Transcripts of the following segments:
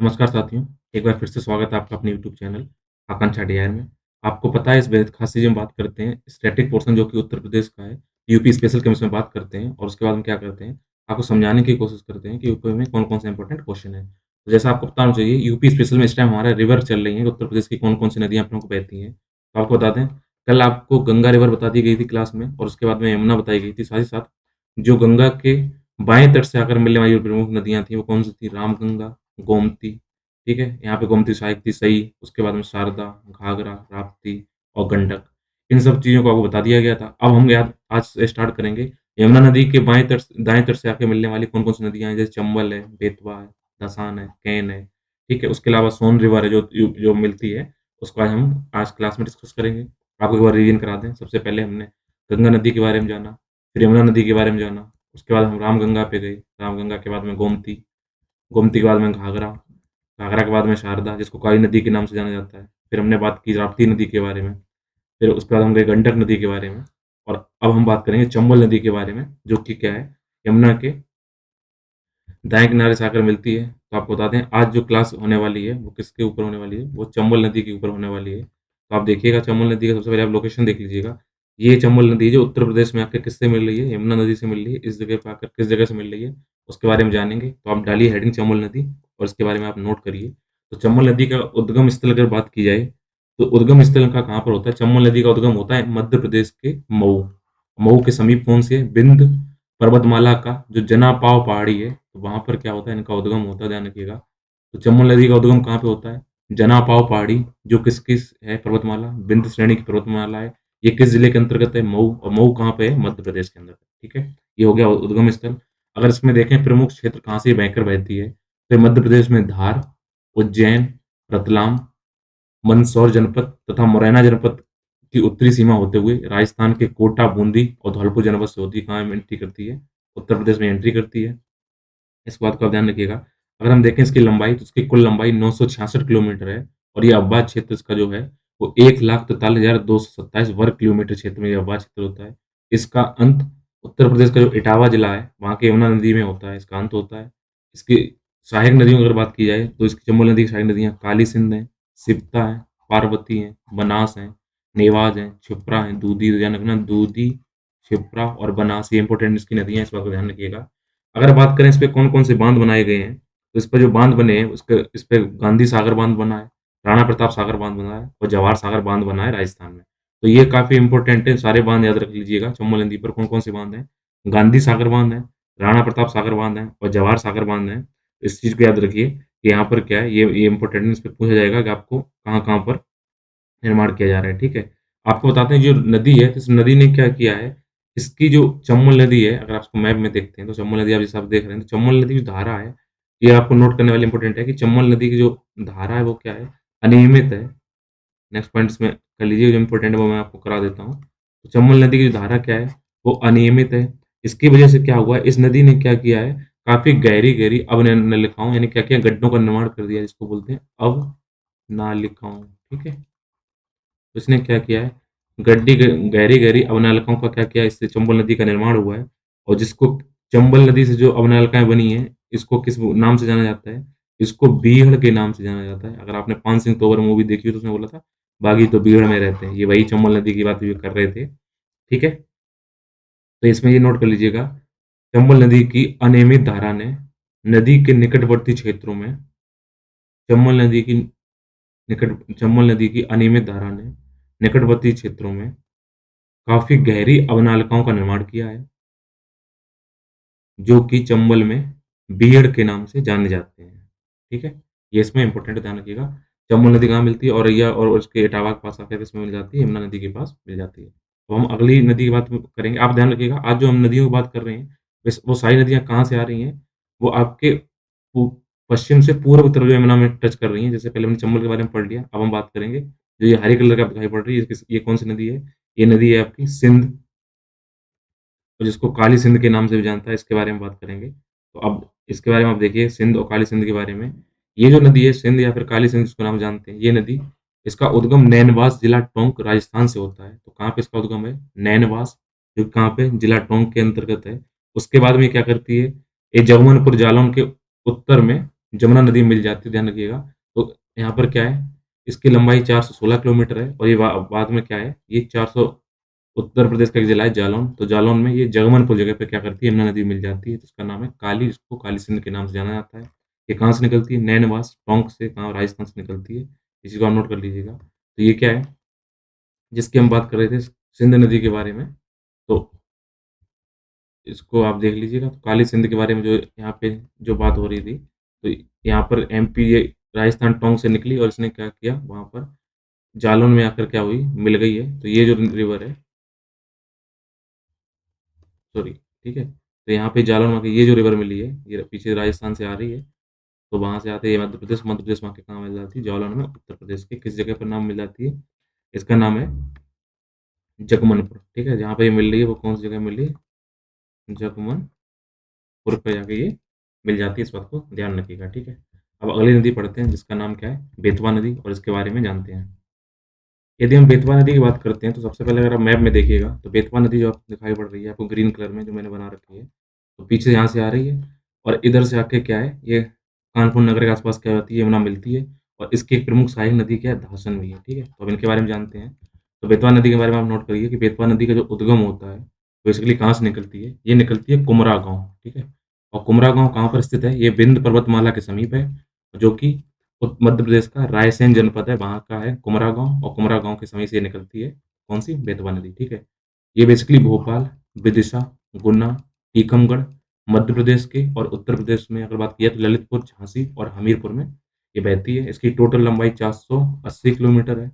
नमस्कार साथियों, एक बार फिर से स्वागत है आपका अपने यूट्यूब चैनल आकांक्षा डीआर में। आपको पता है इस बेहद खास चीज़ में बात करते हैं, स्टैटिक पोर्शन जो कि उत्तर प्रदेश का है, यूपी स्पेशल के उसमें बात करते हैं और उसके बाद हम क्या करते हैं, आपको समझाने की कोशिश करते हैं कि यूपी में कौन-कौन से इंपॉर्टेंट क्वेश्चन है। तो जैसा आपको पता होना चाहिए यूपी स्पेशल में इस टाइम हमारा रिवर चल रही है, उत्तर प्रदेश की कौन-कौन सी नदियाँ आप लोगों को बहती हैं। तो आपको बता दें, कल आपको गंगा रिवर बता दी गई थी क्लास में और उसके बाद में यमुना बताई गई थी। साथ ही साथ जो गंगा के बाएँ तट से आकर मिलने वाली जो प्रमुख नदियाँ थी, वो कौन-सी थी? रामगंगा, गोमती, ठीक है? यहाँ पे गोमती सहायक थी सई, उसके बाद में शारदा, घाघरा, राप्ती और गंडक। इन सब चीज़ों को आपको बता दिया गया था। अब हम याद आज से स्टार्ट करेंगे, यमुना नदी के बाएँ तट दाएँ तट से आके मिलने वाली कौन-कौन सी नदियाँ हैं, जैसे चंबल है, बेतवा है, दसान है, केन है, ठीक है? उसके अलावा सोन रिवर है जो मिलती है, उसको आज हम आज क्लास में डिस्कस करेंगे। आपको एक बार रिवीजन करा दें, सबसे पहले हमने गंगा नदी के बारे में जाना, फिर यमुना नदी के बारे में जाना, उसके बाद हम रामगंगा पे गए, रामगंगा के बाद में गोमती, गोमती के बाद में घाघरा, घाघरा के बाद में शारदा जिसको काली नदी के नाम से जाना जाता है। फिर हमने बात की राप्ती नदी के बारे में, फिर उसके बाद हम गए गंडक नदी के बारे में और अब हम बात करेंगे चंबल नदी के बारे में, जो कि क्या है, यमुना के दाएँ किनारे से आकर मिलती है। तो आपको बता दें आज जो क्लास होने वाली है, वो किसके ऊपर होने वाली है, वो चंबल नदी के ऊपर होने वाली है। तो आप देखिएगा चंबल नदी का सबसे पहले आप लोकेशन देख लीजिएगा। ये चंबल नदी है जो उत्तर प्रदेश में आकर किससे मिल रही है, यमुना नदी से मिल रही है। इस जगह पे आकर किस जगह से मिल रही है, उसके बारे में जानेंगे। तो आप डालिए हेडिंग चंबल नदी और इसके बारे में आप नोट करिए। तो चंबल नदी का उद्गम स्थल अगर बात की जाए, तो उद्गम स्थल इनका कहाँ पर होता है? चंबल नदी का उद्गम होता है मध्य प्रदेश के मऊ। मऊ के समीप कौन सी है? बिंद पर्वतमाला का जो जनापाव पहाड़ी है, तो वहाँ पर क्या होता है, इनका उद्गम होता है, ध्यान रखिएगा। तो चंबल नदी का उद्गम कहाँ पे होता है? जनापाव पहाड़ी, जो किस-किस है पर्वतमाला? विंध्य श्रेणी की पर्वतमाला है। ये किस जिले के अंतर्गत है? मऊ, और मऊ कहाँ पे है? मध्य प्रदेश के अंदर, ठीक है? ये हो गया उद्गम स्थल। अगर इसमें देखें प्रमुख क्षेत्र कहाँ से बहकर बहती है, तो मध्य प्रदेश में धार, उज्जैन, रतलाम, मंदसौर जनपद तथा मुरैना जनपद की उत्तरी सीमा होते हुए राजस्थान के कोटा, बूंदी और धौलपुर जनपद से होती है। कहाँ में एंट्री करती है? उत्तर प्रदेश में एंट्री करती है। इस बात का आप ध्यान रखिएगा। अगर हम देखें इसकी लंबाई, तो इसकी कुल लंबाई 966 किलोमीटर है और ये अववाद क्षेत्र इसका जो है, वो 1,43,227 वर्ग किलोमीटर क्षेत्र में ये अववाद क्षेत्र होता है। इसका अंत उत्तर प्रदेश का जो इटावा जिला है, वहाँ की यमुना नदी में होता है, इसका अंत होता है। इसकी सहायक नदियों की अगर बात की जाए, तो इसकी चंबल नदी की सहायक नदियाँ काली सिंध है, सिवता है, पार्वती है, बनास है, नेवाज है, क्षिप्रा है, दूधी, ध्यान रखना दूधी, क्षिप्रा और बनास, ये इंपॉर्टेंट इसकी नदियाँ हैं, इस बात का ध्यान रखिएगा। अगर बात करें इस पे कौन-कौन से बाँध बनाए गए हैं, तो इस पे जो बाँध बने हैं उसके इस पे गांधी सागर बाँध बना है, राणा प्रताप सागर बाँध बना है और जवाहर सागर बाँध बना है राजस्थान में। तो ये काफ़ी इम्पोर्टेंट है, सारे बाँध याद रख लीजिएगा चंबल नदी पर कौन-कौन से बाँध हैं। गांधी सागर बाँध है, राणा प्रताप सागर बाँध है और जवाहर सागर बाँध है। इस चीज़ को याद रखिए कि यहाँ पर क्या है, ये इम्पोर्टेंट है, इस पे पूछा जाएगा कि आपको कहाँ-कहाँ पर निर्माण किया जा रहा है, ठीक है? आपको बताते हैं जो नदी है, इस नदी ने क्या किया है, इसकी जो चंबल नदी है, अगर आप इसको मैप में देखते हैं, तो चंबल नदी आप जैसे आप देख रहे हैं, तो चंबल नदी की जो धारा है, ये आपको नोट करने वाली इंपॉर्टेंट है कि चंबल नदी की जो धारा है, वो क्या है, अनियमित है। नेक्स्ट पॉइंट इसमें कर लीजिए, जो इम्पोर्टेंट है वो मैं आपको करा देता हूँ। तो चंबल नदी की जो धारा क्या है, वो अनियमित है। इसकी वजह से क्या हुआ है, इस नदी ने क्या किया है, काफ़ी गहरी-गहरी अवनलिकाओं यानी क्या किया, गड्ढों का निर्माण कर दिया, जिसको बोलते हैं अवनालिकाओं, ठीक है? तो इसने क्या किया है, गहरी-गहरी अवनालिकाओं का क्या किया, इससे चंबल नदी का निर्माण हुआ है और जिसको चंबल नदी से जो अवनालिकाएँ बनी हैं, इसको किस नाम से जाना जाता है? इसको बीहड़ के नाम से जाना जाता है। अगर आपने पान सिंह तोमर मूवी देखी हो तो उसमें बोला था, बागी तो बीहड़ में रहते हैं। ये वही चंबल नदी की बात ये कर रहे थे, ठीक है? तो इसमें ये नोट कर लीजिएगा, चंबल नदी की अनियमित धारा ने नदी के निकटवर्ती क्षेत्रों में चंबल नदी की चंबल नदी की अनियमित धारा ने निकटवर्ती क्षेत्रों में काफ़ी गहरी अवनालिकाओं का निर्माण किया है, जो कि चंबल में बीहड़ के नाम से जाने जाते हैं। ठीक है? ये इसमें इम्पोर्टेंट ध्यान रखिएगा। चंबल नदी कहाँ मिलती है? औरैया और उसके इटावा के पास आकर किसमें मिल जाती है? यमुना नदी के पास मिल जाती है। तो हम अगली नदी की बात करेंगे। आप ध्यान रखिएगा, आज जो हम नदियों की बात कर रहे हैं, वो सारी नदियाँ कहाँ से आ रही हैं? वो आपके पू पश्चिम से पूर्व तरफ जो यमुना में टच कर रही हैं। जैसे पहले हमने चंबल के बारे में पढ़ लिया, अब हम बात करेंगे, जो ये हरे कलर का दिखाई पड़ रही है, ये कौन-सी नदी है? ये नदी है आपकी सिंध। और जिसको काली सिंध के नाम से भी जानता है, इसके बारे में बात करेंगे। तो अब इसके बारे में आप देखिए सिंध और काली सिंध के बारे में। ये जो नदी है सिंध या फिर काली सिंध जिसको नाम जानते हैं, ये नदी इसका उद्गम नैनवास जिला टोंक राजस्थान से होता है। तो कहाँ पे इसका उद्गम है? नैनवास, जो कहाँ पे? जिला टोंक के अंतर्गत है। उसके बाद में ये क्या करती है? ये जगमनपुर जालौन के उत्तर में जमुना नदी में मिल जाती है, ध्यान रखिएगा। तो यहाँ पर क्या है, इसकी लंबाई 416 किलोमीटर है और ये बाद में क्या है, ये 400 उत्तर प्रदेश का एक जिला है जालौन, तो जालौन में ये जगमनपुर जगह पे क्या करती है, यमुना नदी मिल जाती है, जिसका नाम है काली, जिसको काली सिंध के नाम से जाना जाता है। ये कहाँ से निकलती है? नैनवास, टोंक से, कहाँ, राजस्थान से निकलती है। इसी को आप नोट कर लीजिएगा। तो ये क्या है, जिसकी हम बात कर रहे थे सिंध नदी के बारे में, तो इसको आप देख लीजिएगा। तो काली सिंध के बारे में जो यहाँ पे जो बात हो रही थी, तो यहाँ पर एमपी ये राजस्थान टोंक से निकली और इसने क्या किया, वहाँ पर जालौन में आकर क्या हुई, मिल गई है। तो ये जो रिवर है, सॉरी, ठीक है। तो यहाँ पे जालौन में ये जो रिवर मिली है, ये पीछे राजस्थान से आ रही है, तो वहाँ से आते हैं मध्य प्रदेश वहाँ के कहाँ मिल जाती है, जालौन में उत्तर प्रदेश के किस जगह पर नाम मिल जाती है, इसका नाम है जगमनपुर, ठीक है। जहाँ पे ये मिल रही है वो कौन सी जगह मिल रही है, जगमनपुर पे जाके ये मिल जाती है, इस बात को ध्यान रखिएगा, ठीक है। अब अगली नदी पढ़ते हैं, जिसका नाम क्या है, बेतवा नदी, और इसके बारे में जानते हैं। यदि हम बेतवा नदी की बात करते हैं, तो सबसे पहले अगर आप मैप में देखिएगा, तो बेतवा नदी जो आपको दिखाई पड़ रही है, आपको ग्रीन कलर में जो मैंने बना रखी है, तो पीछे यहाँ से आ रही है और इधर से आके क्या है, ये कानपुर नगर के आस-पास क्या होती है, यमुना मिलती है और इसकी एक प्रमुख सहायक नदी क्या है, धासन भी है, ठीक है। तो अब इनके बारे में जानते हैं। तो बेतवा नदी के बारे में आप नोट करिए कि बेतवा नदी का जो उद्गम होता है, बेसिकली कहाँ से निकलती है? ये निकलती है कुमरा गाँव, ठीक है। और कुमरा गाँव कहाँ पर स्थित है? ये विंध्य पर्वतमाला के समीप है, जो कि मध्य प्रदेश का रायसेन जनपद है, वहाँ का है कुमरा गाँव, और कुमरा गाँव के समीप से ये निकलती है कौन सी, बेतवा नदी, ठीक है। ये बेसिकली भोपाल, विदिशा, गुना, टीकमगढ़, मध्य प्रदेश के, और उत्तर प्रदेश में अगर बात की जाए तो ललितपुर, झांसी और हमीरपुर में ये बहती है। इसकी टोटल लंबाई 480 किलोमीटर है।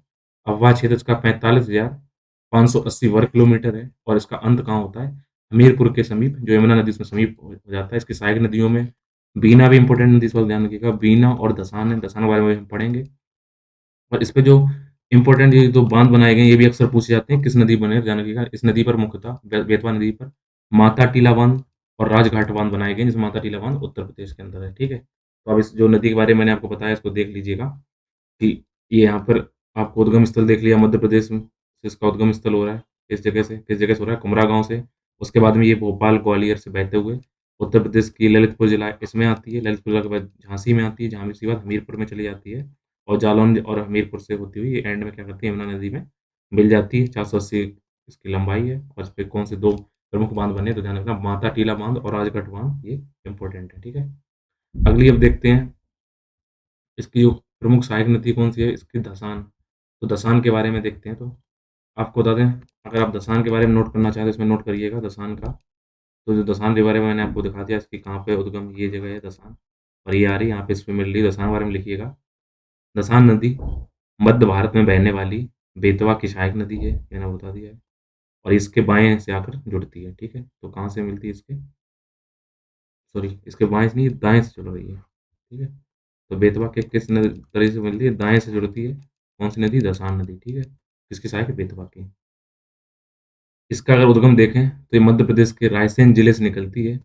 अफवाह क्षेत्र इसका 45,580 वर्ग किलोमीटर है और इसका अंत कहाँ होता है, हमीरपुर के समीप, जो यमुना नदी उसमें समीप हो जाता है। इसकी सहायक नदियों में बीना भी इंपॉर्टेंट नदी, इस बात ध्यान रखिएगा, बीना और दसान है, दसान के बारे में हम पढ़ेंगे। और इस पे जो इम्पोर्टेंट ये 2 बाँध बनाए गए हैं, ये भी अक्सर पूछे जाते हैं, किस नदी बने, ध्यान रखिएगा। इस नदी पर मुख्यतः बेतवा नदी पर माता टीला बाँध और राजघाट बाँध बनाए गए हैं, जिसमें माता टीला बाँध उत्तर प्रदेश के अंदर है, ठीक है। तो अब इस जो नदी के बारे में मैंने आपको बताया, इसको देख लीजिएगा कि ये यहाँ पर आपको उद्गम स्थल देख लिया, मध्य प्रदेश में से इसका उद्गम स्थल हो रहा है, किस जगह से हो रहा है, कुमरा गाँव से। उसके बाद में ये भोपाल, ग्वालियर से बहते हुए उत्तर प्रदेश की ललितपुर जिला इसमें आती है, ललितपुर जिला के बाद झांसी में आती है, झांसी के बाद हमीरपुर में चली जाती है और जालौन और हमीरपुर से होती हुई ये एंड में क्या करती है, यमुना नदी में मिल जाती है। 480 इसकी लंबाई है और इस पे कौन से 2 प्रमुख बाँध बने हैं, तो ध्यान रखना, माता टीला बाँध और राजगढ़ बाँध, ये इम्पोर्टेंट है, ठीक है। अगली अब देखते हैं, इसकी जो प्रमुख सहायक नदी कौन-सी है, इसकी धसान। तो धसान के बारे में देखते हैं, तो आपको बता दें, अगर आप धसान के बारे में नोट करना चाहें, तो इसमें नोट करिएगा धसान का। तो जो धसान के बारे में मैंने आपको दिखा दिया, इसकी कहाँ पे उद्गम, ये जगह है धसान और ये आ रही है यहाँ पे, इसमें मिल रही है, धसान के बारे में लिखिएगा। धसान नदी मध्य भारत में बहने वाली बेतवा की सहायक नदी है, ये मैंने बता दिया है और इसके बाएँ से आकर जुड़ती है, ठीक है। तो कहाँ से मिलती है इसके, सॉरी, इसके बाएँ से नहीं, दाएँ से जुड़ रही है, ठीक है। तो बेतवा के किस तरीके से मिलती है, दाएँ से जुड़ती है, कौन सी नदी, धसान नदी, ठीक है। किसकी सहायक है, बेतवा की। इसका अगर उद्गम देखें, तो ये मध्य प्रदेश के रायसेन जिले से निकलती है,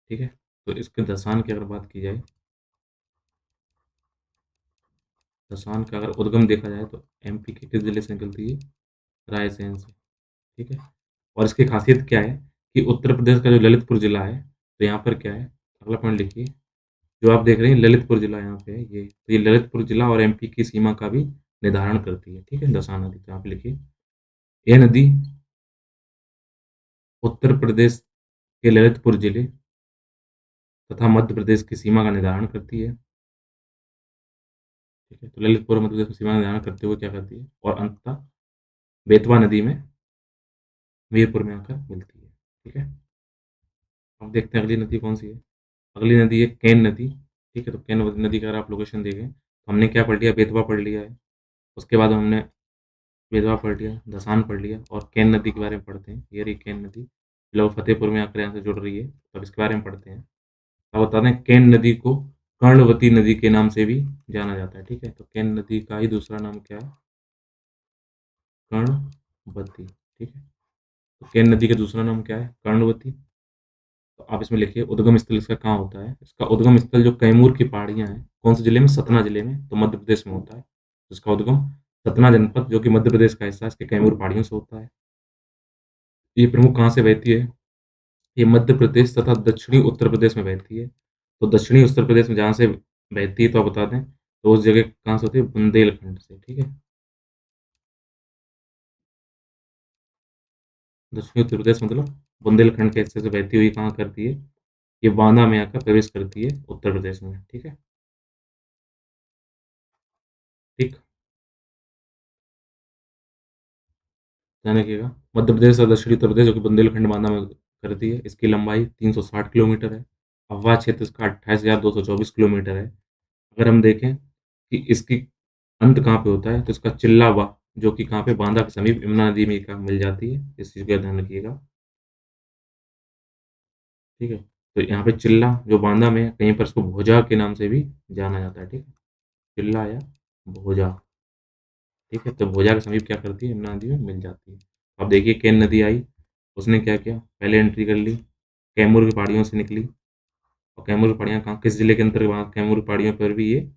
ठीक है। तो इसके धसान की अगर बात की जाए, धसान का अगर उद्गम देखा जाए, तो एमपी के किस जिले से निकलती है, रायसेन से, ठीक है। और इसकी खासियत क्या है कि उत्तर प्रदेश का जो ललितपुर जिला है, तो यहाँ पर क्या है, अगला पॉइंट लिखिए, जो आप देख रहे हैं ललितपुर जिला यहाँ पे है ये, तो ये ललितपुर जिला और एमपी की सीमा का भी निर्धारण करती है, ठीक है, दसान नदी। तो यहाँ पे लिखिए, यह नदी उत्तर प्रदेश के ललितपुर जिले तथा मध्य प्रदेश की सीमा का निर्धारण करती है, ठीक है। तो ललितपुर मध्य प्रदेश की सीमा का निर्धारण करते हुए क्या करती है और अंततः बेतवा नदी में मीरपुर में आकर मिलती है, ठीक है। अब देखते हैं अगली नदी कौन सी है। अगली नदी है केन नदी, ठीक है। तो केन नदी का अगर आप लोकेशन देखें, तो हमने क्या पढ़ लिया, बेतवा पढ़ लिया है, उसके बाद हमने बेतवा पढ़ लिया, धसान पढ़ लिया और केन नदी के बारे में पढ़ते हैं। ये रही केन नदी, लगभग फतेहपुर में आकर यहाँ से जुड़ रही है, तो अब इसके बारे में पढ़ते हैं। अब बता दें, केन नदी को कर्णवती नदी के नाम से भी जाना जाता है, ठीक है। तो केन नदी का ही दूसरा नाम क्या है, कर्णवती, ठीक है। तो केन नदी का दूसरा नाम क्या है, कर्णवती। तो आप इसमें लिखिए, उद्गम स्थल इसका कहाँ होता है, इसका उद्गम स्थल जो कैमूर की पहाड़ियाँ हैं, कौन से जिले में, सतना जिले में, तो मध्य प्रदेश में होता है। तो इसका उद्गम सतना जनपद, जो कि मध्य प्रदेश का हिस्सा है, इसके कैमूर पहाड़ियों से होता है। ये प्रमुख कहाँ से बहती है, ये मध्य प्रदेश तथा दक्षिणी उत्तर प्रदेश में बहती है। तो दक्षिणी उत्तर प्रदेश में जहाँ से बहती है तो आप बता दें, तो उस जगह कहाँ से होती है? बुंदेलखंड से, ठीक है? दक्षिणी उत्तर प्रदेश मतलब बुंदेलखंड के हिस्से से बहती हुई कहाँ करती है? ये बांदा में आकर प्रवेश करती है उत्तर प्रदेश में, ठीक है? ठीक, ध्यान रखिएगा। मध्य प्रदेश और दक्षिणी उत्तर प्रदेश जो कि बुंदेलखंड बांदा में करती है, इसकी लंबाई 360 किलोमीटर है। अफवाह क्षेत्र इसका 28,224 किलोमीटर है। अगर हम देखें कि इसकी अंत कहाँ पे होता है, तो इसका चिल्लावा जो कि कहाँ पे बांदा के समीप यमुना नदी में का मिल जाती है। इस चीज़ का ध्यान रखिएगा, ठीक है? तो यहाँ पे चिल्ला जो बांदा में है, कहीं पर इसको भोजा के नाम से भी जाना जाता है, ठीक है? चिल्ला या भोजा, ठीक है? तो भोजा के समीप क्या करती है? यमुना नदी में मिल जाती है। अब देखिए केन नदी आई, उसने क्या किया? पहले एंट्री कर ली, कैमूर की पहाड़ियों से निकली और कैमूर की पहाड़ियाँ कहाँ किस जिले के अंतर्गत वहाँ कैमूर की पहाड़ियों पर भी ये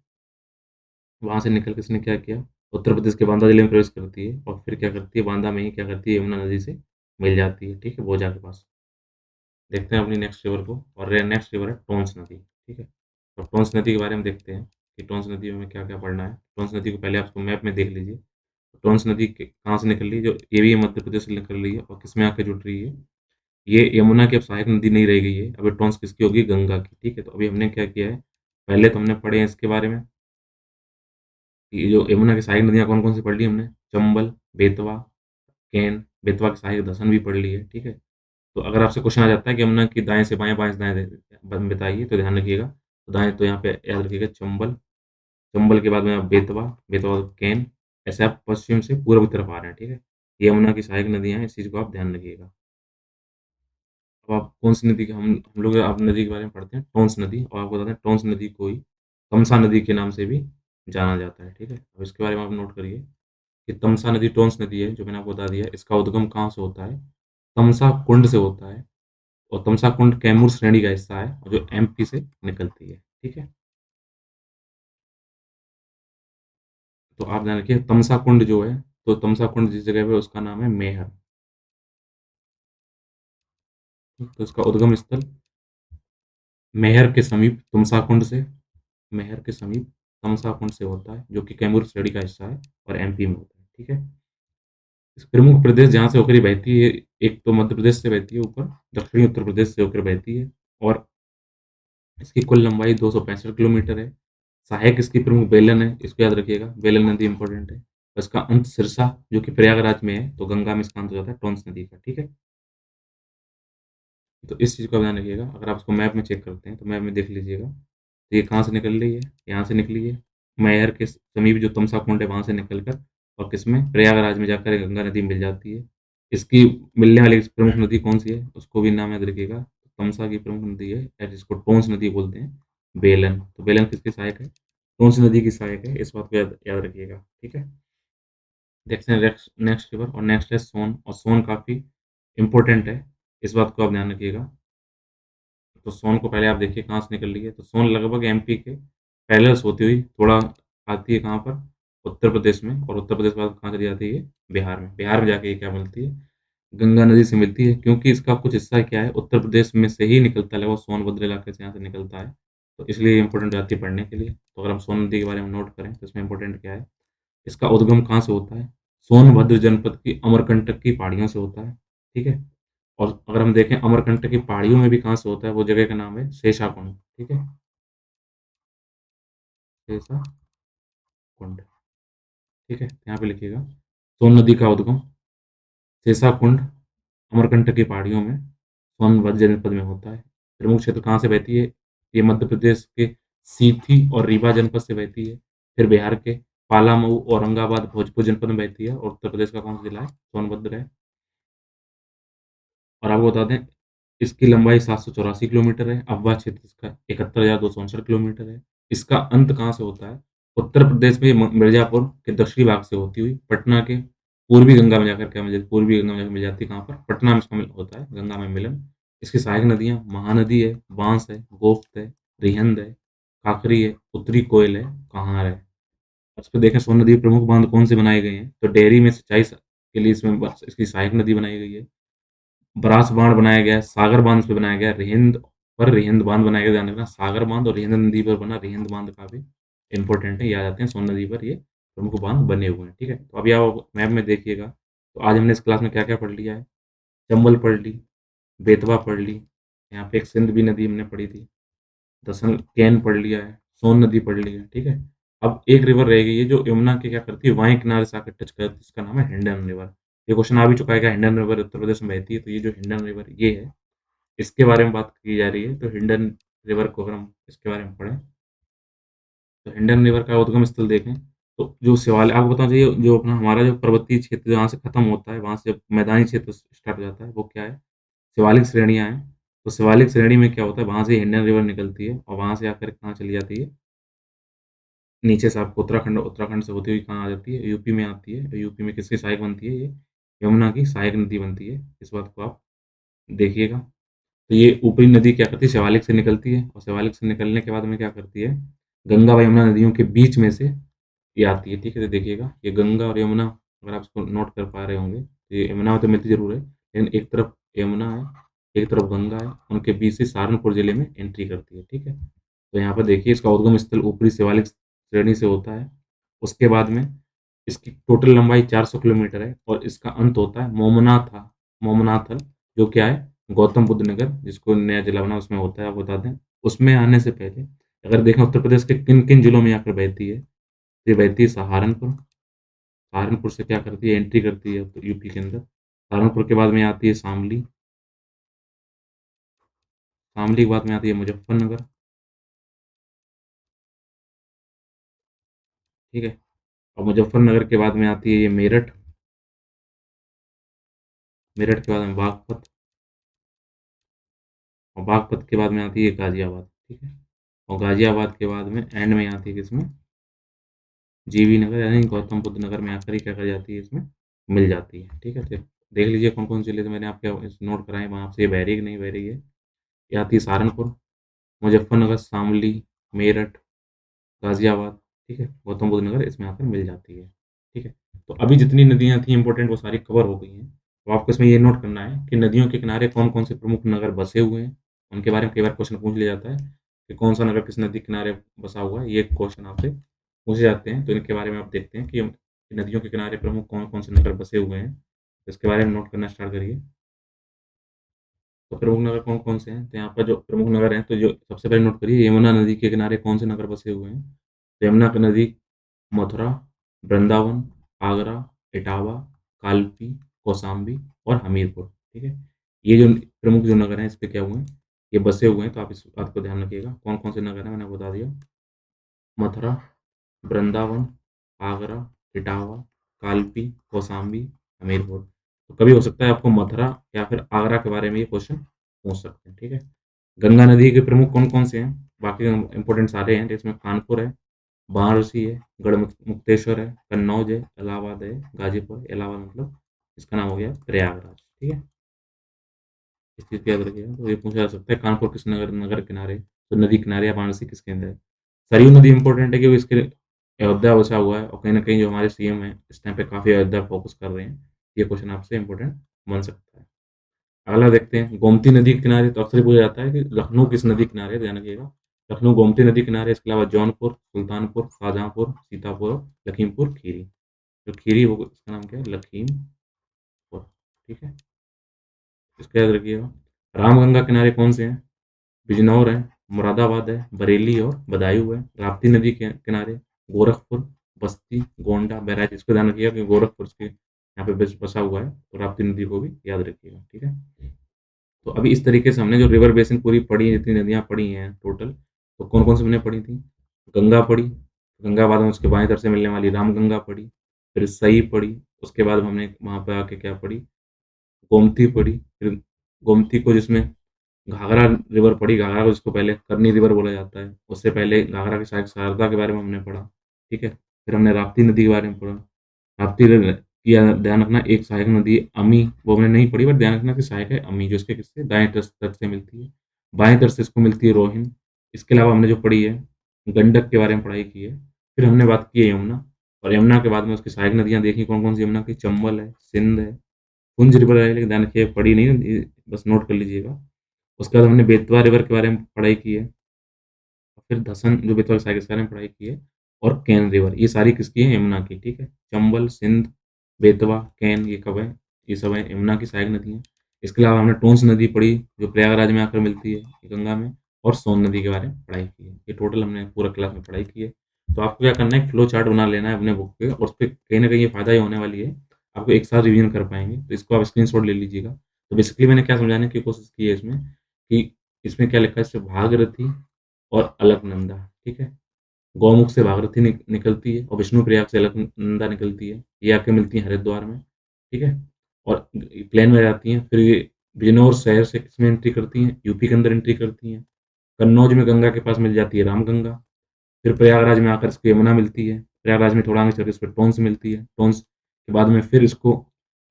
वहाँ से निकल के इसने क्या किया? उत्तर प्रदेश के बांदा जिले में प्रवेश करती है और फिर क्या करती है? बांदा में ही क्या करती है? यमुना नदी से मिल जाती है, ठीक है? भोजा के पास। देखते हैं अपनी नेक्स्ट रिवर को और नेक्स्ट रिवर है टोंस नदी, ठीक है? तो टोंस नदी के बारे में देखते हैं कि टोंस नदी में क्या-क्या पढ़ना है। टोंस नदी को पहले आपको मैप में देख लीजिए। टोंस नदी कहाँ से निकल रही है? जो ये भी मध्य प्रदेश से निकल रही है और किसमें आके जुड़ रही है? ये यमुना की अब सहायक नदी नहीं रह गई है। अब ये टोंस किसकी होगी? गंगा की, ठीक है? तो अभी हमने क्या किया है? पहले तो हमने पढ़े हैं इसके बारे में कि जो यमुना की सहायक नदियाँ कौन-कौन सी पढ़ ली हमने? चंबल, बेतवा, केन, बेतवा की सहायक दसन भी पढ़ ली है, ठीक है? तो अगर आपसे क्वेश्चन आ जाता है कि यमुना की दाएँ से बाएँ, बाएँ से दाएँ बताइए तो ध्यान रखिएगा। तो दाएँ तो यहाँ पे याद रखिएगा चंबल, चंबल के बाद में आप बेतवा, बेतवा तो कैन, ऐसे आप पश्चिम से पूर्व की तरफ आ रहे हैं, ठीक है? ये यमुना की सहायक नदियाँ हैं, इस चीज़ को आप ध्यान रखिएगा। अब आप कौन-सी नदी के हम लोग आप नदी के बारे में पढ़ते हैं, टोंस नदी और आपको बताते हैं टोंस नदी को ही तमसा नदी के नाम से भी जाना जाता है, ठीक है? अब इसके बारे में आप नोट करिए कि तमसा नदी टोंस नदी है, जो मैंने आपको बता दिया, इसका उद्गम कहाँ से होता है? तमसा कुंड से होता है और तमसा कुंड कैमूर श्रेणी का हिस्सा है और जो एमपी से निकलती है, ठीक है? तो आप ध्यान रखिए तमसा कुंड जो है, तो तमसा कुंड जिस जगह पे है उसका नाम है मैहर, ठीक? तो इसका उद्गम स्थल मैहर के समीप तमसा कुंड से मैहर के समीप तमसा कुंड से होता है, जो कि कैमूर श्रेणी का हिस्सा है और एमपी में होता है, ठीक है? इस प्रमुख प्रदेश जहाँ से होकर ये बहती है, एक तो मध्य प्रदेश से बहती है ऊपर, दक्षिणी उत्तर प्रदेश से होकर बहती है और इसकी कुल लंबाई 265 किलोमीटर है। सहायक इसकी प्रमुख बेलन है, इसको याद रखिएगा, बेलन नदी इंपॉर्टेंट है। और इसका अंत सिरसा जो कि प्रयागराज में है, तो गंगा में इसका अंत हो जाता है टोंस नदी का, ठीक है? तो इस चीज़ का ध्यान रखिएगा, अगर आप इसको मैप में चेक करते हैं, तो मैप में देख लीजिएगा, तो ये कहाँ से निकल रही है? यहाँ से निकली है, मैहर के समीप जो तमसा कुंड है, वहाँ से निकल कर और किसमें? प्रयागराज में जाकर गंगा नदी मिल जाती है। इसकी मिलने वाली प्रमुख नदी कौन-सी है? उसको भी नाम याद रखिएगा, तमसा की प्रमुख नदी है जिसको टोंस नदी बोलते हैं, बेलन। तो बेलन किसकी सहायक है? टोंस नदी की सहायक है, इस बात को याद याद रखिएगा, ठीक है? देखते हैं नेक्स्ट नेक्स्ट रिवर और नेक्स्ट है सोन और सोन काफ़ी इम्पोर्टेंट है, इस बात को आप ध्यान रखिएगा। तो सोन को पहले आप देखिए कहाँ से निकल रही है, तो सोन लगभग एमपी के पैरेलल्स होती हुई थोड़ा आती है कहाँ पर? उत्तर प्रदेश में और उत्तर प्रदेश के बाद कहाँ चली जाती है ये? बिहार में। बिहार में जाके ये क्या मिलती है? गंगा नदी से मिलती है क्योंकि इसका कुछ हिस्सा क्या है उत्तर प्रदेश में से ही निकलता है, लगभग सोनभद्र इलाके से यहाँ से निकलता है। तो इसलिए इम्पोर्टेंट हो जाती है पढ़ने के लिए। तो अगर हम सोन नदी के बारे में नोट करें तो इसमें इम्पोर्टेंट क्या है? इसका उद्गम कहाँ से होता है? सोनभद्र जनपद की अमरकंटक की पहाड़ियों से होता है, ठीक है? और अगर हम देखें अमरकंटक की पहाड़ियों में भी कहाँ से होता है, वो जगह का नाम है शेषाकुंड, ठीक है? शेषाकुंड, ठीक है? यहाँ पे लिखिएगा। सोन नदी का उद्गम शेषाकुंड अमरकंटक की पहाड़ियों में सोनभद्र जनपद में होता है। प्रमुख क्षेत्र कहाँ से बहती है? ये मध्य प्रदेश के सीधी और रीवा जनपद से बहती है। फिर बिहार के पालामऊ, औरंगाबाद, भोजपुर जनपद में बहती है और उत्तर प्रदेश का कौन-सा जिला है? सोनभद्र है। और आपको बता दें इसकी लंबाई 784 किलोमीटर है, अफवाह क्षेत्र इसका 71,259 किलोमीटर है। इसका अंत कहाँ से होता है? उत्तर प्रदेश में मिर्ज़ापुर के दक्षिणी भाग से होती हुई पटना के पूर्वी गंगा में जाकर क्या मिल जाती पूर्वी गंगा में जाकर मिल जाती है कहाँ पर? पटना में इसका मिल होता है, गंगा में मिलन। इसकी सहायक नदियाँ महानदी है, बांस है, गोफ्त है, रिहंद है, काकरी है, उत्तरी कोयल है, कहार है। उस पे देखें सोन नदी के प्रमुख बांध कौन से बनाए गए हैं? तो डेयरी में सिंचाई के लिए इसमें बस इसकी सहायक नदी बनाई गई है। ब्रास बाँध बनाया गया है, सागर बाँध इस पे बनाया गया है, रिहिंद पर रिहिंद बाँध बनाया गया, ध्यान रखना सागर बाँध और रिहिंद नदी पर बना रिहिंद बाँध काफ़ी इम्पोर्टेंट है, ये आ जाते हैं सोन नदी पर ये प्रमुख बाँध बने हुए हैं, ठीक है? तो अभी आप मैप में देखिएगा, तो आज हमने इस क्लास में क्या-क्या पढ़ लिया है, चंबल पढ़ ली, बेतवा पढ़ ली, यहाँ पे एक सिंध भी नदी हमने पढ़ी थी, दसम कैन पढ़ लिया है, सोन नदी पढ़ ली है, ठीक है? अब एक रिवर रह गई है जो यमुना के क्या करती है, बाएँ किनारे से आकर टच करती है, इसका नाम है हिंडन रिवर। ये क्वेश्चन आ भी चुका है क्या हिंडन रिवर उत्तर प्रदेश में बहती है, तो ये जो हिंडन रिवर ये है, इसके बारे में बात की जा रही है, तो हिंडन रिवर को अगर हम इसके बारे में पढ़ें, तो हिंडन रिवर का उद्गम स्थल देखें, तो जो शिवालय आपको बताना चाहिए जो अपना हमारा जो पर्वतीय क्षेत्र जहाँ से खत्म होता है, वहाँ से जब मैदानी क्षेत्र स्टार्ट हो जाता है, वो क्या है? शिवालिक श्रेणियाँ हैं। तो शिवालिक श्रेणी में क्या होता है, वहाँ से हिंडन रिवर निकलती है और वहाँ से आकर कहाँ चली जाती है? नीचे से आपको उत्तराखंड उत्तराखंड से होती हुई कहाँ आ जाती है? यूपी में आती है। यूपी में किसकी सहायक बनती है ये? यमुना की सहायक नदी बनती है। इस बात को आप देखिएगा। तो ये ऊपरी नदी क्या करती है, शिवालिक से निकलती है और शिवालिक से निकलने के बाद में क्या करती है, गंगा व यमुना नदियों के बीच में से ये आती है, ठीक है? तो देखिएगा, ये गंगा और यमुना अगर आप इसको नोट कर पा रहे होंगे, तो ये यमुना में तो मिलती ज़रूर है, लेकिन एक तरफ यमुना है, एक तरफ गंगा है, उनके बीच से सहारनपुर ज़िले में एंट्री करती है, ठीक है? तो यहाँ पर देखिए इसका उद्गम स्थल ऊपरी शिवालिक श्रेणी से होता है। उसके बाद में इसकी टोटल लंबाई 400 किलोमीटर है और इसका अंत होता है मोमनाथल, जो क्या है? गौतम बुद्ध नगर, जिसको नया जिला बना उसमें होता है, आपको बता दें। उसमें आने से पहले अगर देखें उत्तर प्रदेश के किन-किन जिलों में आकर बहती है, ये बहती है सहारनपुर, सहारनपुर से क्या करती है एंट्री करती है तो यूपी के अंदर। सहारनपुर के बाद में आती है शामली, शामली के बाद में आती है मुज़फ्फरनगर, ठीक है? और मुज़फ्फरनगर के बाद में आती है ये मेरठ, मेरठ के बाद में बागपत और बागपत के बाद में आती है गाज़ियाबाद, ठीक है? और गाज़ियाबाद के बाद में एंड में आती है किसमें? जीवी नगर यानी गौतम बुद्ध नगर में आकर ही क्या कर जाती है इसमें मिल जाती है, ठीक है? तो देख लीजिए कौन-कौन से जिले थे मैंने आपके इस नोट कराए वहाँ से ये बह रही है कि नहीं बह रही है। ये आती है सहारनपुर, मुज़फ्फरनगर, शामली, मेरठ, गाज़ियाबाद, ठीक है? गौतम बुद्ध नगर इसमें आकर मिल जाती है, ठीक है? तो अभी जितनी नदियाँ थी इम्पोर्टेंट वो सारी कवर हो गई हैं। तो आपको इसमें ये नोट करना है कि नदियों के किनारे कौन-कौन से प्रमुख नगर बसे हुए हैं। उनके बारे में कई बार क्वेश्चन पूछ लिया जाता है कि कौन-सा नगर किस नदी के किनारे बसा हुआ है, ये क्वेश्चन आपसे पूछे जाते हैं। तो इनके बारे में आप देखते हैं कि नदियों के किनारे प्रमुख कौन-कौन से नगर बसे हुए हैं। तो इसके बारे में नोट करना स्टार्ट करिए। तो प्रमुख नगर कौन-कौन से हैं? तो यहाँ पर जो प्रमुख नगर हैं, तो जो सबसे पहले नोट करिए यमुना नदी के किनारे कौन से नगर बसे हुए हैं? तो यमुना की नदी मथुरा, वृंदावन, आगरा, इटावा, कालपी, कौशाम्बी और हमीरपुर, ठीक है? ये जो प्रमुख जो नगर हैं, इस पे क्या हुए हैं, ये बसे हुए हैं, तो आप इस बात को ध्यान रखिएगा। कौन-कौन से नगर हैं, मैंने आपको बता दिया। मथुरा, वृंदावन, आगरा, इटावा, कालपी, कौशाम्बी, हमीरपुर। तो कभी हो सकता है आपको मथुरा या फिर आगरा के बारे में ये क्वेश्चन पूछ सकते हैं, ठीक है? गंगा नदी के प्रमुख कौन-कौन से हैं? बाकी इम्पोर्टेंट सारे हैं, जिसमें कानपुर है, वाराणसी है, गढ़मुक्तेश्वर है, कन्नौज है, इलाहाबाद है, गाज़ीपुर, इलाहाबाद मतलब इसका नाम हो गया प्रयागराज, ठीक है? इस चीज़ को याद रखिएगा, तो ये पूछा जा सकता है कानपुर किस नगर नगर किनारे, तो नदी किनारे या वाराणसी किसके अंदर है? सरयू नदी इम्पोर्टेंट है क्योंकि इसके अयोध्या बसा हुआ है और कहीं न कहीं जो हमारे सीएम हैं, इस टाइम पे काफ़ी अयोध्या फ़ोकस कर रहे हैं। ये क्वेश्चन आपसे इम्पोर्टेंट बन सकता है। अगला देखते हैं, गोमती नदी के किनारे तो अक्सर ही पूछा जाता है कि लखनऊ किस नदी किनारे है, ध्यान रखिएगा। लखनऊ गोमती नदी किनारे, इसके अलावा जौनपुर, सुल्तानपुर, शाहजहाँपुर, सीतापुर और लखीमपुर खीरी। जो खीरी वो इसका नाम क्या है? लखीमपुर, ठीक है? इसका याद रखिएगा। रामगंगा किनारे कौन से हैं? बिजनौर है, मुरादाबाद है, बरेली और बदायूं है। राप्ती नदी के किनारे गोरखपुर, बस्ती, गोंडा, बहराइच। इसको ध्यान रखिएगा कि गोरखपुर इसके यहाँ पे बसा हुआ है, तो राप्ती नदी को भी याद रखिएगा, ठीक है? तो अभी इस तरीके से हमने जो रिवर बेसिन पूरी पढ़ी है, जितनी नदियाँ पढ़ी हैं टोटल, तो कौन-कौन सी हमने पढ़ी थी? गंगा पढ़ी, गंगा बाद में उसके बाएँ तरफ से मिलने वाली रामगंगा पढ़ी, फिर सई पढ़ी, उसके बाद हमने वहाँ पे आके क्या पढ़ी? गोमती पढ़ी, फिर गोमती को जिसमें घाघरा रिवर पढ़ी, घाघरा को जिसको पहले करनी रिवर बोला जाता है, उससे पहले घाघरा की सहायक शारदा के बारे में हमने पढ़ा, ठीक है? फिर हमने राप्ती नदी के बारे में पढ़ा। राप्ती की ध्यान रखना एक सहायक नदी अमी, वो हमने नहीं पढ़ी बट ध्यान रखना कि सहायक है अमी, जो इसके किससे दाएँ तट से मिलती है। बाएँ तट से इसको मिलती है रोहिन। इसके अलावा हमने जो पढ़ी है, गंडक के बारे में पढ़ाई की है। फिर हमने बात की है यमुना और यमुना के बाद में उसकी सहायक नदियाँ देखी कौन-कौन सी यमुना की, चंबल है, सिंध है, पुंज रिवर है, लेकिन ध्यान रखिए पढ़ी नहीं है, ये बस नोट कर लीजिएगा। उसके बाद हमने बेतवा रिवर के बारे में पढ़ाई की है। और फिर धसन जो बेतवा साइकिल के बारे में पढ़ाई की है और केन रिवर ये सारी किसकी है? यमुना की, ठीक है? चंबल, सिंध, बेतवा, केन ये कब है? ये सब है यमुना की सहायक नदियाँ। इसके अलावा हमने टोंस नदी पढ़ी जो प्रयागराज में आकर मिलती है गंगा में और सोन नदी के बारे में पढ़ाई की है। ये टोटल हमने पूरा क्लास में पढ़ाई की है। तो आपको क्या करना है एक फ्लो चार्ट बना लेना है अपने बुक पे और उसपे कहीं न कहीं ये फ़ायदा ये होने वाली है, आपको एक साथ रिवीजन कर पाएँगे। तो इसको आप स्क्रीनशॉट ले लीजिएगा। तो बेसिकली मैंने क्या समझाने की कोशिश की है इसमें कि इसमें क्या लिखा है इससे भागीरथी और अलकनंदा, ठीक है? गौमुख से भागीरथी निकलती है और विष्णुप्रयाग से अलकनंदा निकलती है। ये आके मिलती हैं हरिद्वार में, ठीक है? और प्लेन में जाती हैं, फिर ये बिजनौर शहर से किसमें एंट्री करती हैं? यूपी के अंदर एंट्री करती हैं। कन्नौज में गंगा के पास मिल जाती है रामगंगा, फिर प्रयागराज में आकर इसको यमुना मिलती है। प्रयागराज में थोड़ा आगे चलकर इस पे टोंस मिलती है। टोंस के बाद में फिर इसको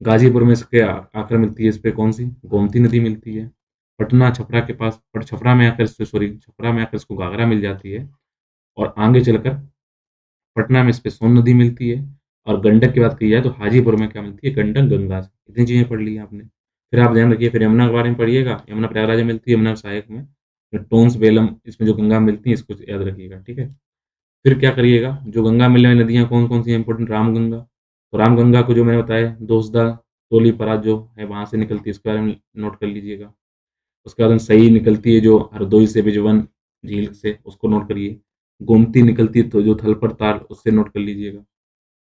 गाज़ीपुर में इसके आकर मिलती है इस पे कौन-सी? गोमती नदी मिलती है। पटना, छपरा के पास छपरा में आकर इससे सॉरी छपरा में आकर इसको घाघरा मिल जाती है और आगे चलकर पटना में इस पे सोन नदी मिलती है और गंडक की बात की जाए तो हाजीपुर में क्या मिलती है? गंडक गंगा से। इतनी चीज़ें पढ़ ली हैं आपने। फिर आप ध्यान रखिए फिर यमुना के बारे में पढ़िएगा, यमुना प्रयागराज में मिलती है, यमुना सहायक में। फिर टोंस, बेलम इसमें जो गंगा में मिलती है इसको याद रखिएगा, ठीक है? फिर क्या करिएगा, जो गंगा मिलने वाली नदियाँ कौन-कौन सी हैं इम्पोर्टेंट रामगंगा। तो रामगंगा को जो मैंने बताया दोसदा, तोलीपरा जो है वहाँ से निकलती है, इसके बारे में नोट कर लीजिएगा। उसके बाद में सई निकलती है जो हरदोई से बिजवन झील से, उसको नोट करिए। गोमती निकलती है तो जो थलपर ताल उससे नोट कर लीजिएगा।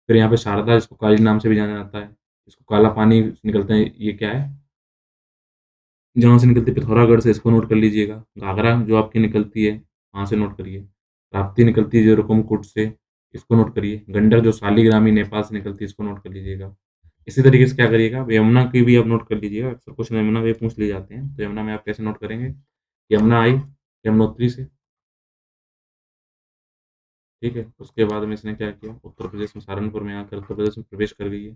फिर यहाँ पे शारदा जिसको काली नाम से भी जाना जाता है, इसको काला पानी निकलता है, ये क्या है? जहाँ से निकलती है पिथौरागढ़ से, इसको नोट कर लीजिएगा। घाघरा जो आपकी निकलती है, वहाँ से नोट करिए। राप्ती निकलती है जो रुकुमकुट से, इसको नोट करिए। गंडक जो शालिग्रामी नेपाल से निकलती है, इसको नोट कर लीजिएगा। इसी तरीके से क्या करिएगा, यमुना की भी आप नोट कर लीजिएगा। अक्सर क्वेश्चन यमुना में पूछ लिए जाते हैं, तो यमुना में आप कैसे नोट करेंगे? यमुना आई यमुनोत्री से, ठीक है? उसके बाद में इसने क्या किया, उत्तर प्रदेश में सहारनपुर में आकर उत्तर प्रदेश में प्रवेश कर गई है।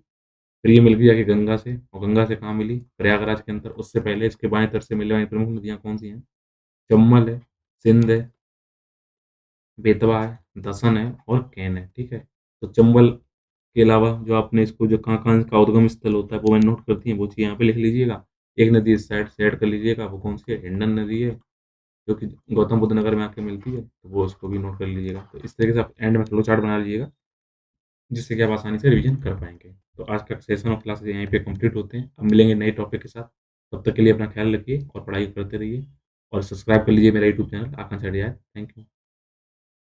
फिर ये मिल गई जाके गंगा से और गंगा से कहाँ मिली? प्रयागराज के अंदर। उससे पहले इसके बाएँ तरफ से मिलने वाली प्रमुख नदियाँ कौन-सी हैं? चंबल है, सिंध है, बेतवा है, दसन है और केन है, ठीक है? तो चंबल के अलावा जो आपने इसको जो कहाँ-कहाँ इसका उद्गम स्थल होता है, वो मैंने नोट कर दी है, वो चीज़ यहाँ पे लिख लीजिएगा। एक नदी इस साइड से ऐड कर लीजिएगा, वो कौन-सी है? हिंडन नदी है, जो कि गौतम बुद्ध नगर में आके मिलती है, तो वो उसको भी नोट कर लीजिएगा। तो इस तरीके से आप एंड में फ्लो चार्ट बना लीजिएगा, जिससे कि आप आसानी से रिवीजन कर पाएँगे। तो आज का सेशन और क्लासेस यहीं पे कंप्लीट होते हैं। अब मिलेंगे नए टॉपिक के साथ। तब तक के लिए अपना ख्याल रखिए और पढ़ाई करते रहिए और सब्सक्राइब कर लीजिए मेरा YouTube channel Akanksha DR. Thank you.